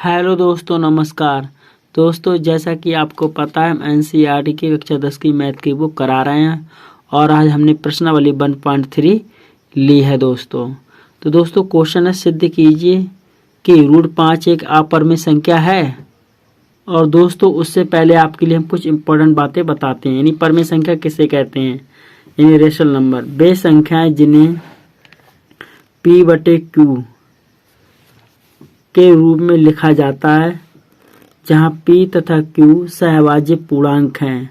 Hello दोस्तों, नमस्कार। दोस्तों, जैसा कि आपको पता है, हम एनसीईआरटी की कक्षा 10 की मैथ की बुक करा रहे हैं और आज हमने प्रश्नावली 1.3 ली है दोस्तों। तो दोस्तों, क्वेश्चन है, सिद्ध कीजिए कि √5 एक अपरिमेय संख्या है। और दोस्तों, उससे पहले आपके लिए हम कुछ इंपॉर्टेंट बातें बताते हैं। यानी परिमेय संख्या किसे कहते हैं, यानी रेशनल नंबर वे संख्याएं जिन्हें P/Q के रूप में लिखा जाता है, जहां P तथा Q सहभाज्य पूर्णांक हैं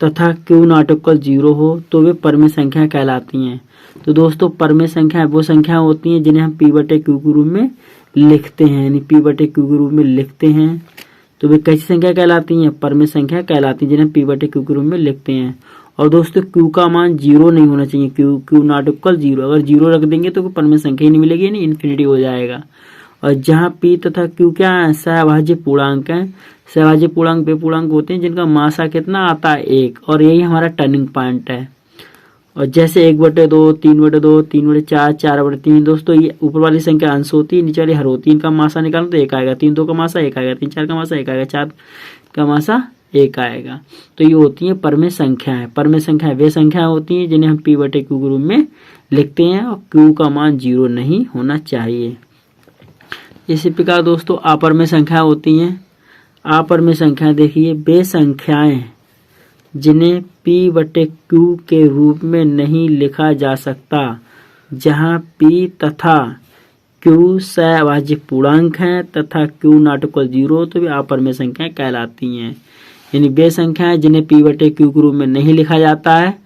तथा Q ≠ 0 हो तो वे परिमेय संख्या कहलाती हैं। तो दोस्तों, परिमेय संख्या वो संख्या होती हैं जिन्हें हम P/Q के रूप में लिखते हैं। यानी P/Q के रूप में लिखते हैं तो वे कैसी संख्या कहलाती हैं, परिमेय संख्या कहलाती हैं, जिन्हें P/Q के रूप में लिखते हैं। और दोस्तों, Q का मान 0 नहीं होना चाहिए। Q ≠ 0, अगर 0 रख देंगे तो परिमेय संख्या ही नहीं मिलेगी, यानी इन्फिनिटी हो जाएगा। और जहाँ P तथा Q क्या है, सहभाज्य पूर्णांक हैं। सहभाज्य पूर्णांक वे पूर्णांक होते हैं जिनका मासा कितना आता है, 1, और यही हमारा टर्निंग पॉइंट है। और जैसे 1/2, 3/2, 3/4, 4/3, दोस्तों ये ऊपर वाली संख्या अंश होती है, नीचे वाली हर होती है। इनका मासा निकालो तो 1 आएगा, 3 2 का मासा 1 आएगा, 3 4 का मासा 1 आएगा, 4 का मासा 1 आएगा। तो ये होती है परिमेय संख्याएं। परिमेय संख्याएं वे संख्याएं होती हैं जिन्हें हम P/Q के रूप में लिखते हैं और Q का मान 0 नहीं होना चाहिए। इसी प्रकार दोस्तों, अपरिमेय संख्या होती हैं। अपरिमेय संख्याएं देखिए, वे संख्याएं जिन्हें P/Q के रूप में नहीं लिखा जा सकता, जहां P तथा Q सहभाज्य पूर्णांक हैं तथा Q ≠ 0 तो वे अपरिमेय संख्याएं कहलाती हैं। यानी वे संख्याएं जिन्हें P/Q के रूप में नहीं लिखा जाता है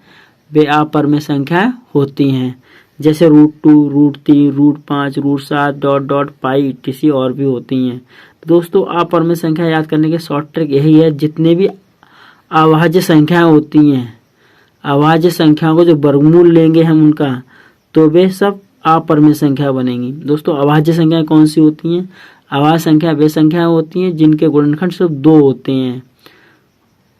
वे अपरिमेय संख्याएं होती हैं। जैसे √2, √3, √5, √7, ... पाई इत्यादि और भी होती हैं। दोस्तों, अपरिमेय संख्या याद करने की शॉर्ट ट्रिक यही है, जितने भी अभाज्य संख्याएं होती हैं, अभाज्य संख्याओं को जो वर्गमूल लेंगे हम उनका, तो वे सब अपरिमेय संख्या बनेंगी। दोस्तों, अभाज्य संख्याएं कौन सी होती हैं? अभाज्य संख्या वे संख्याएं होती हैं जिनके गुणनखंड सिर्फ 2 होते हैं।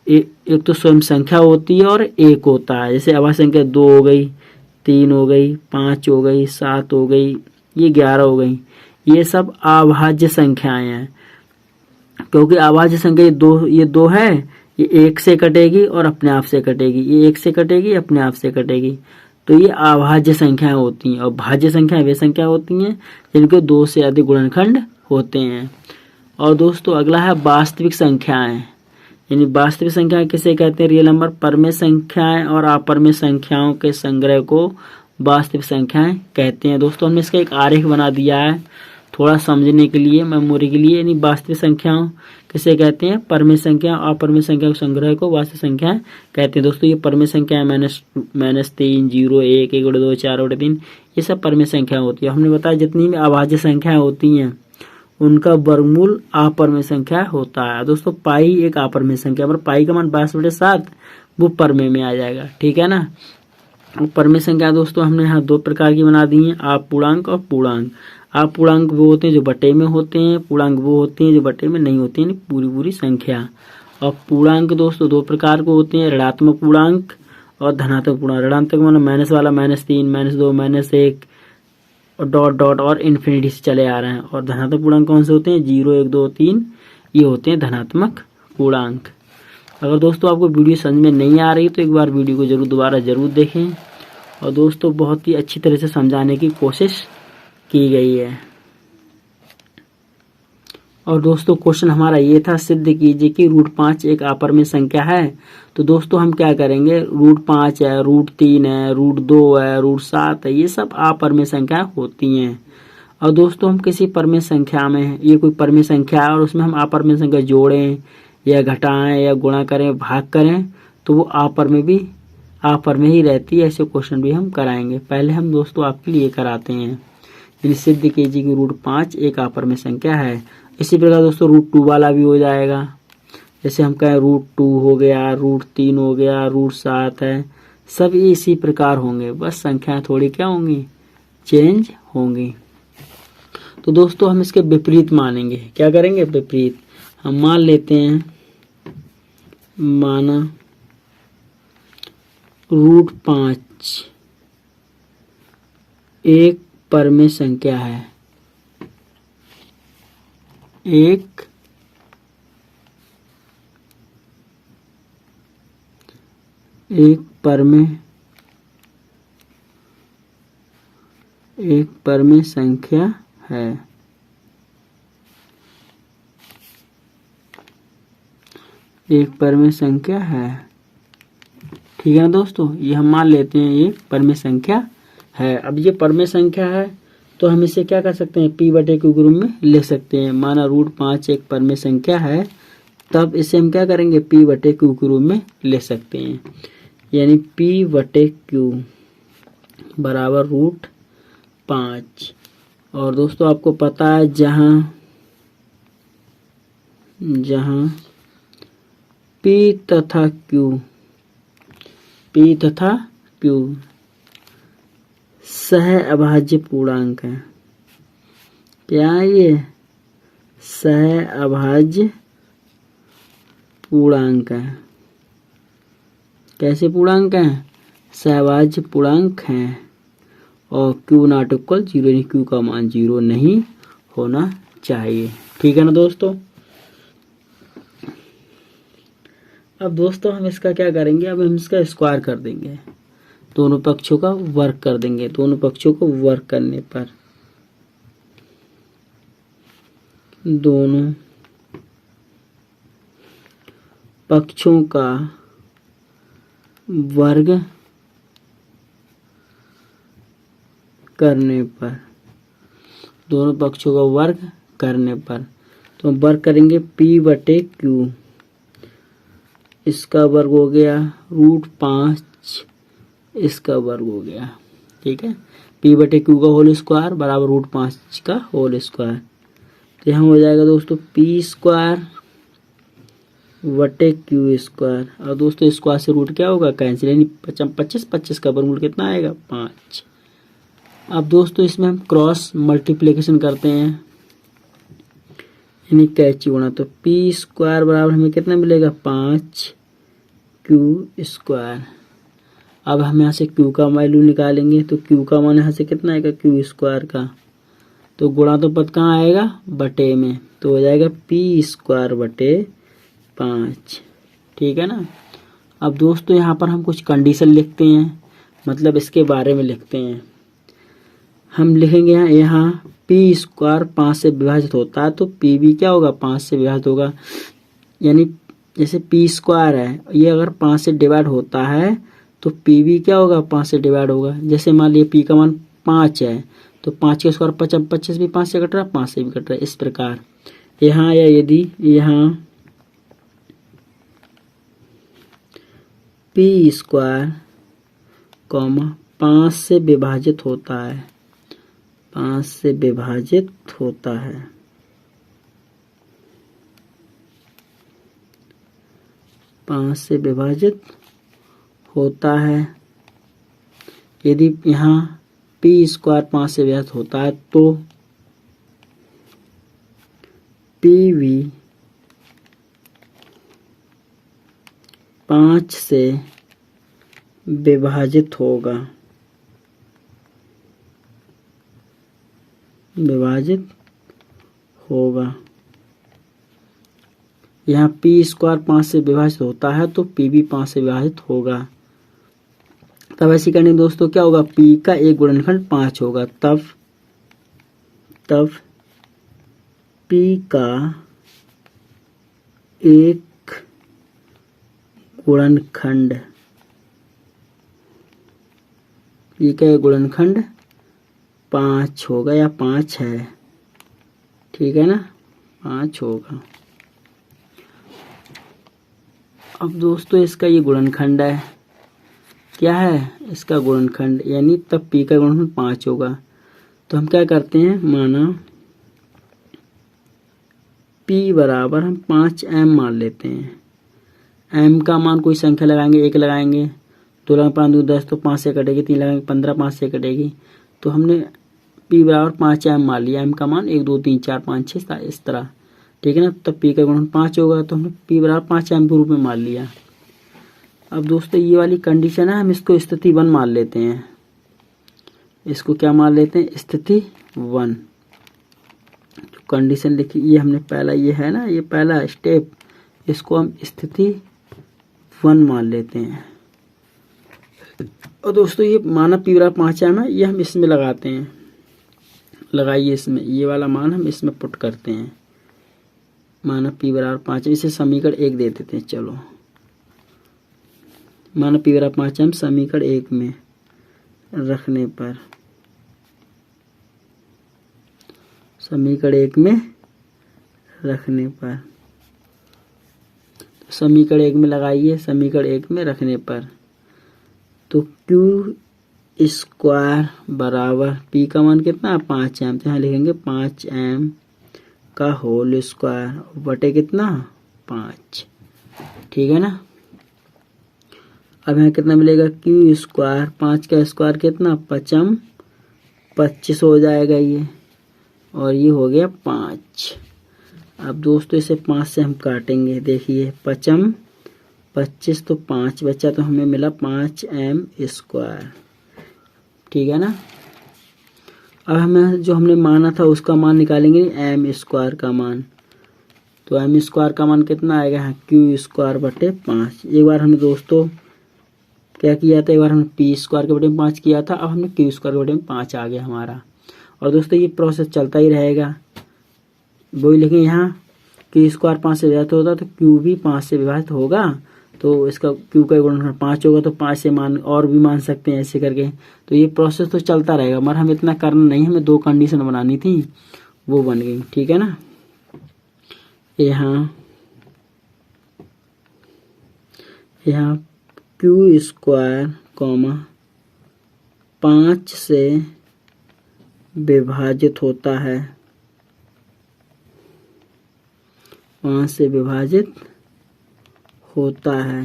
एक तो स्वयं संख्या होती है और 1 होता है। जैसे अभाज्य संख्या 2 हो गई, 3 हो गई, 5 हो गई, 7 हो गई, ये 11 हो गई। ये सब अभाज्य संख्याएं हैं, क्योंकि अभाज्य संख्या ये दो है, ये 1 से कटेगी और अपने आप से कटेगी, ये 1 से कटेगी, अपने आप से कटेगी। तो ये अभाज्य संख्याएं होती हैं। और भाज्य संख्या वे संख्या होती हैं जिनके 2 से अधिक गुणनखंड होते हैं। और दोस्तों, अगला है वास्तविक संख्याएं। यानी वास्तविक संख्याएं किसे कहते हैं? Real number. परिमेय संख्याएं और अपरिमेय संख्याओं के संग्रह को वास्तविक संख्याएं कहते हैं। दोस्तों, हमने इसका एक आरेख बना दिया है थोड़ा समझने के लिए, मेमोरी के लिए। यानी वास्तविक संख्याओं किसे कहते हैं? परिमेय संख्या और अपरिमेय संख्या के संग्रह को वास्तविक संख्याएं कहते हैं। दोस्तों, ये परिमेय संख्या -3, 0, 1, 1/2, 4/3, ये सब परिमेय संख्या होती है। हमने बताया जितनी भी अभाज्य संख्याएं होती हैं उनका वर्गमूल अपरिमेय संख्या होता है। दोस्तों, पाई एक अपरिमेय संख्या, पर पाई का मान 22/7 वो परिमेय में आ जाएगा, ठीक है ना। परिमेय संख्या दोस्तों हमने यहाँ 2 प्रकार की बना दी हैं, अपूर्णांक और पूर्णांक। अपूर्णांक वो होते हैं जो बटे में होते हैं, पूर्णांक वो होते हैं जो बटे में नहीं होते हैं, पूरी संख्या। और पूर्णांक दोस्तों 2 प्रकार के होते हैं, ऋणात्मक पूर्णांक और धनात्मक पूर्णांक। ऋणात्मक माना माइनस वाला, -3, -2, -1 और ... और इन्फिनिटी से चले आ रहे हैं। और धनात्मक पूर्णांक कौन से होते हैं? 0, 1, 2, 3, ये होते हैं धनात्मक पूर्णांक। अगर दोस्तों आपको वीडियो समझ में नहीं आ रही तो एक बार वीडियो को दोबारा जरूर देखें। और दोस्तों, बहुत ही अच्छी तरह से समझाने की कोशिश की गई है। और दोस्तों, क्वेश्चन हमारा ये था, सिद्ध कीजिए कि √5 एक अपरिमेय संख्या है। तो दोस्तों, हम क्या करेंगे, √5 है, √3 है, √2 है, √7 है, ये सब अपरिमेय संख्या होती हैं। और दोस्तों, हम किसी परिमेय संख्या में, ये कोई परिमेय संख्या है और उसमें हम अपरिमेय संख्या जोड़ें या घटाएं या गुणा करें, भाग करें, तो वो अपरिमेय ही रहती है। ऐसे क्वेश्चन भी हम कराएंगे। पहले हम दोस्तों आपके लिए कराते हैं, सिद्ध कीजिए कि √5 एक अपरिमेय संख्या है। इसी प्रकार दोस्तों √2 वाला भी हो जाएगा। जैसे हम कहें √2 हो गया, √3 हो गया, √7 है, सब इसी प्रकार होंगे, बस संख्याएं थोड़ी क्या होंगी, चेंज होंगी। तो दोस्तों, हम इसके विपरीत मानेंगे। क्या करेंगे? विपरीत। हम मान लेते हैं, माना √5 एक परिमेय संख्या है। एक परमेय संख्या है। एक परमेय संख्या है। ठीक है ना दोस्तों, ये हम मान लेते हैं ये परमेय संख्या है। अब ये परमेय संख्या है तो हम इसे क्या कर सकते हैं, p बटे q के रूप में ले सकते हैं। माना √5 एक परमेय संख्या है, तब इसे हम क्या करेंगे, p बटे q के रूप में ले सकते हैं। यानी p बटे q बराबर √5। और दोस्तों आपको पता है जहाँ p तथा q सह अभाज्य पूर्णांक है। क्या ये सह अभाज्य पूर्णांक है। कैसे पूर्णांक है, सहअभाज्य पूर्णांक हैं। और q नॉट इक्वल 0, यानी q का मान 0 नहीं होना चाहिए। ठीक है ना दोस्तों। अब दोस्तों हम इसका क्या करेंगे, अब हम इसका स्क्वायर कर देंगे, दोनों पक्षों का वर्ग कर देंगे। दोनों पक्षों को वर्ग करने पर दोनों पक्षों का वर्ग करने पर दोनों पक्षों का वर्ग करने पर तो हम वर्ग करेंगे p बटे q, इसका वर्ग हो गया √5, इसका वर्ग हो गया। ठीक है, p बटे q का होल स्क्वायर बराबर √5 का होल स्क्वायर। तो यहाँ हो जाएगा दोस्तों p स्क्वायर बटे q स्क्वायर। और दोस्तों स्क्वायर से रूट क्या होगा, कैंसिल, यानी 25 का वर्गमूल कितना आएगा, 5। अब दोस्तों इसमें हम क्रॉस मल्टीप्लिकेशन करते हैं, यानी कैंची गुणा। तो p स्क्वायर बराबर हमें कितना मिलेगा, 5q स्क्वायर। अब हम यहाँ से q का वैल्यू निकालेंगे, तो q का मान यहाँ से कितना आएगा, q स्क्वायर का। तो गुणा तो पद कहाँ आएगा, बटे में, तो हो जाएगा p स्क्वायर बटे 5। ठीक है ना। अब दोस्तों यहाँ पर हम कुछ कंडीशन लिखते हैं, मतलब इसके बारे में लिखते हैं। हम लिखेंगे यहाँ p स्क्वायर 5 से विभाजित होता है, तो p भी क्या होगा, 5 से विभाजित होगा। यानी जैसे p स्क्वायर है, ये अगर 5 से डिवाइड होता है तो p भी क्या होगा, 5 से डिवाइड होगा। जैसे मान लिया p का मान 5 है, तो 5 का स्क्वायर 25 भी 5 से कट रहा है, 5 से भी कट रहा है। इस प्रकार यहाँ या यदि यहाँ p स्क्वायर 5 से विभाजित होता है, 5 से विभाजित होता है, यदि यहाँ p स्क्वायर 5 से विभाजित होता है तो p भी 5 से विभाजित होगा, यहाँ p स्क्वायर 5 से विभाजित होता है तो p भी 5 से विभाजित होगा। तब ऐसी करने दोस्तों क्या होगा, p का एक गुणनखंड 5 होगा, तब p का एक गुणनखंड, p का एक गुणनखंड 5 होगा, या 5 है। ठीक है ना, 5 होगा। अब दोस्तों इसका ये गुणनखंड है, क्या है, इसका गुणनखंड, यानी तब p का गुणनखंड 5 होगा। तो हम क्या करते हैं, माना p बराबर हम 5m मान लेते हैं। m का मान कोई संख्या लगाएंगे, 1 लगाएंगे, 2 लगाएंगे, 5 2 10, तो 5 से कटेगी, 3 लगाएंगे 15, 5 से कटेगी। तो हमने p बराबर 5m मान लिया, m का मान 1 2 3 4 5 6 इस तरह। ठीक है ना, तब p का गुणनखंड 5 होगा, तो हमने p बराबर 5m के रूप में मान लिया। अब दोस्तों ये वाली कंडीशन है, हम इसको स्थिति 1 मान लेते हैं। इसको क्या मान लेते हैं, स्थिति 1। कंडीशन लिखी, ये हमने पहला, ये है ना, ये पहला स्टेप, इसको हम स्थिति 1 मान लेते हैं। और दोस्तों ये माना पी बराबर 5m है, ये हम इसमें लगाते हैं, लगाइए इसमें, ये वाला मान हम इसमें पुट करते हैं, माना पी बराबर 5, इसे समीकरण 1 दे देते हैं। चलो माना पी बराबर 5m समीकरण 1 में रखने पर, समीकरण 1 में रखने पर, समीकरण 1 में लगाइए, समीकरण 1 में रखने पर तो क्यू स्क्वायर बराबर पी का मान कितना 5m, तो यहाँ लिखेंगे 5m का होल स्क्वायर बटे कितना 5, ठीक है ना। अब यहाँ कितना मिलेगा क्यू स्क्वायर, 5 का स्क्वायर कितना 5m, 25 हो जाएगा ये, और ये हो गया 5। अब दोस्तों इसे 5 से हम काटेंगे, देखिए 5m 25 तो 5 बचा, तो हमें मिला 5m स्क्वायर, ठीक है ना। अब हमें जो हमने माना था उसका मान निकालेंगे m स्क्वायर का मान, तो m स्क्वायर का मान कितना आएगा यहाँ क्यू स्क्वायर बटे 5। एक बार हमने दोस्तों क्या किया था, एक बार हमने पी स्क्वायर के बटे में 5 किया था, अब हमने क्यू स्क्वायर के बटे में 5 आ गया हमारा। और दोस्तों ये प्रोसेस चलता ही रहेगा, वही लेकिन यहाँ क्यू स्क्वायर 5 से विभाजित होता तो क्यू भी 5 से विभाजित होगा, तो इसका क्यू का गुणनफल 5 होगा, तो 5 से मान और भी मान सकते हैं ऐसे करके। तो ये प्रोसेस तो चलता रहेगा, मगर हमें इतना करना नहीं, हमें 2 कंडीशन बनानी थी, वो बन गई, ठीक है ना। यहाँ क्यू स्क्वायर 5 से विभाजित होता है, 5 से विभाजित होता है,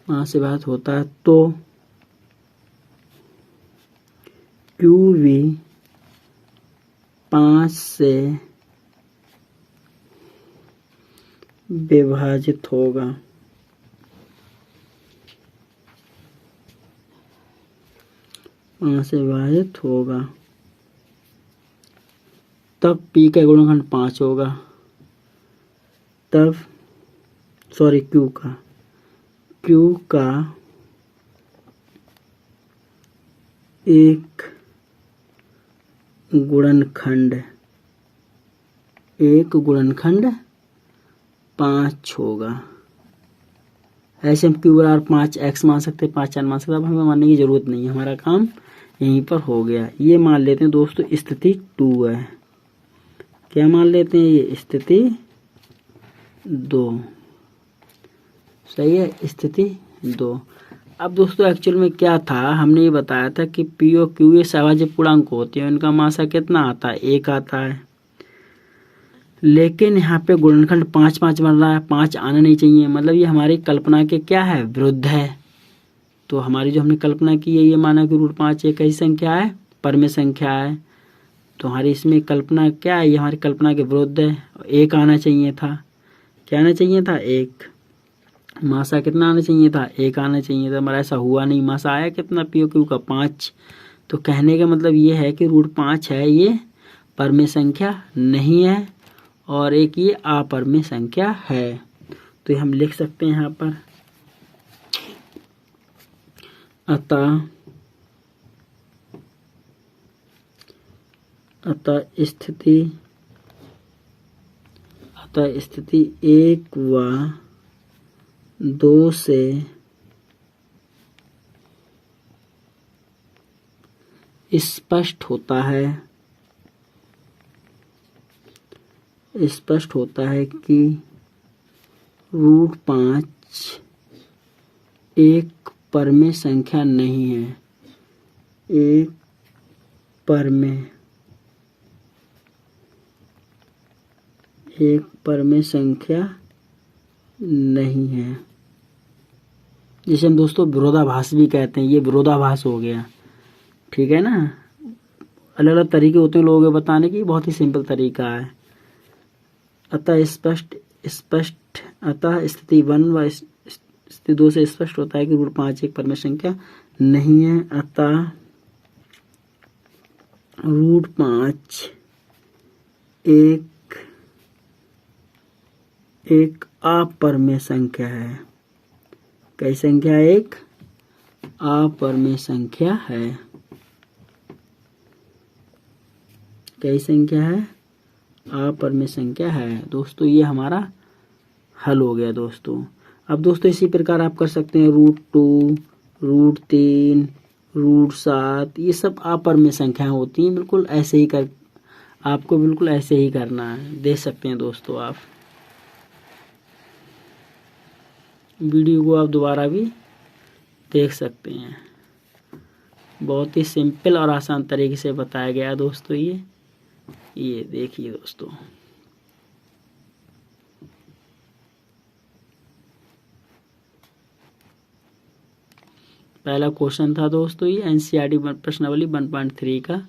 5 से विभाजित होता है, तो क्यू भी 5 से विभाजित होगा, 5 से विभाजित होगा, तब P का गुणनखंड 5 होगा, तब सॉरी Q का एक गुणनखंड 5 होगा। ऐसे हम Q बराबर 5x मान सकते हैं, 5n मान सकते हैं, अब हमें मानने की जरूरत नहीं है, हमारा काम यहीं पर हो गया। ये मान लेते हैं दोस्तों स्थिति 2 है, क्या मान लेते हैं, ये स्थिति 2, सही है, स्थिति 2। अब दोस्तों एक्चुअल में क्या था, हमने ये बताया था कि पी और क्यू ये सहभाज्य पूर्णांक होते हैं, इनका मासा कितना आता है 1 आता है, लेकिन यहाँ पे गुणनखंड 5 बन रहा है, 5 आना नहीं चाहिए, मतलब ये हमारी कल्पना के क्या है विरुद्ध है। तो हमारी जो हमने कल्पना की है, ये माना कि √5 एक ऐसी संख्या है, परमेय संख्या है, तो हमारी इसमें कल्पना क्या है, ये हमारी कल्पना के विरुद्ध है, 1 आना चाहिए था, क्या आना चाहिए था 1, मासा कितना आना चाहिए था 1 आना चाहिए था, मगर ऐसा हुआ नहीं, मासा आया कितना पी ओ क्यू का 5। तो कहने का मतलब ये है कि √5 है, ये परमेय संख्या नहीं है, और एक ये अपरमेय संख्या है। तो हम लिख सकते हैं यहाँ पर, अतः स्थिति 1 व 2 से स्पष्ट होता है कि √5 एक परमेय संख्या नहीं है, एक परमेय संख्या नहीं है, जिसे हम दोस्तों विरोधाभास भी कहते हैं। ये विरोधाभास हो गया, ठीक है ना। अलग अलग तरीके होते हैं लोगों के बताने की, बहुत ही सिंपल तरीका है। अतः स्थिति 1 व स्थिति 2 से स्पष्ट होता है कि √5 एक परमेय संख्या नहीं है। अतः √5 एक अपरिमेय संख्या है। कई संख्या? एक अपरिमेय संख्या है। कई संख्या है? अपरिमेय संख्या है। दोस्तों ये हमारा हल हो गया दोस्तों। अब दोस्तों इसी प्रकार आप कर सकते हैं √2, √3, √7, ये सब अपरिमेय संख्याएं होती हैं। बिल्कुल ऐसे ही आपको बिल्कुल ऐसे ही करना है। देख सकते हैं दोस्तों, आप वीडियो को आप दोबारा भी देख सकते हैं। बहुत ही सिंपल और आसान तरीके से बताया गया है दोस्तों। ये देखिए दोस्तों, पहला क्वेश्चन था दोस्तों ये एनसीईआरटी प्रश्नावली 1.3 का।